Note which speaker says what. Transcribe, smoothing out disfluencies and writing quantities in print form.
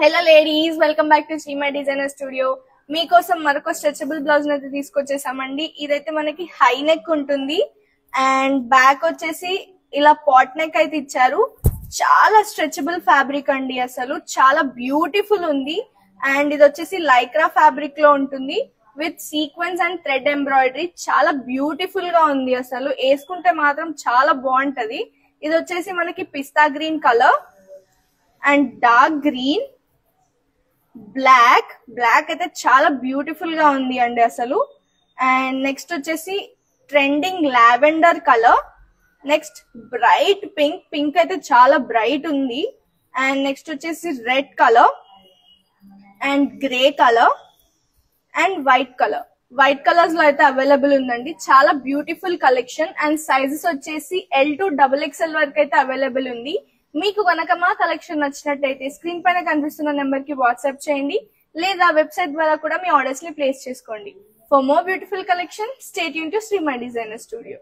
Speaker 1: Hello ladies, welcome back to Srimai designer studio. మీకోసం మరొక stretchable blouse అయితే తీసుకొచ్చేసామండి. ఇదైతే మనకి హై నెక్ ఉంటుంది అండ్ బ్యాక్ వచ్చేసి ఇలా పాట్ నెక్ అయితే ఇచ్చారు. చాలా స్ట్రెచబుల్ ఫ్యాబ్రిక్ అండి, అసలు చాలా బ్యూటిఫుల్ ఉంది. అండ్ ఇది వచ్చేసి లైక్రా ఫ్యాబ్రిక్ లో ఉంటుంది with sequence and thread embroidery. చాలా బ్యూటిఫుల్ గా ఉంది, అసలు వేసుకుంటే మాత్రం చాలా బాగుంటది. ఇది వచ్చేసి మనకి పిస్తా green colour and dark green, black అయితే చాలా బ్యూటిఫుల్ గా ఉంది అండి అసలు. అండ్ నెక్స్ట్ వచ్చేసి trending lavender colour, next bright pink అయితే చాలా బ్రైట్ ఉంది. అండ్ నెక్స్ట్ వచ్చేసి red colour and grey colour and white colours లో అయితే అవైలబుల్ ఉందండి. చాలా బ్యూటిఫుల్ కలెక్షన్ అండ్ సైజెస్ వచ్చేసి L to XXL వరకు అయితే అవైలబుల్ ఉంది. మీకు కనుక మా కలెక్షన్ నచ్చినట్టయితే స్క్రీన్ పైన కనిపిస్తున్న నెంబర్ కి వాట్సాప్ చేయండి, లేదా వెబ్సైట్ ద్వారా కూడా మీ ఆర్డర్స్ ని ప్లేస్ చేసుకోండి. For more beautiful collection, stay tune to Srimai designer studio.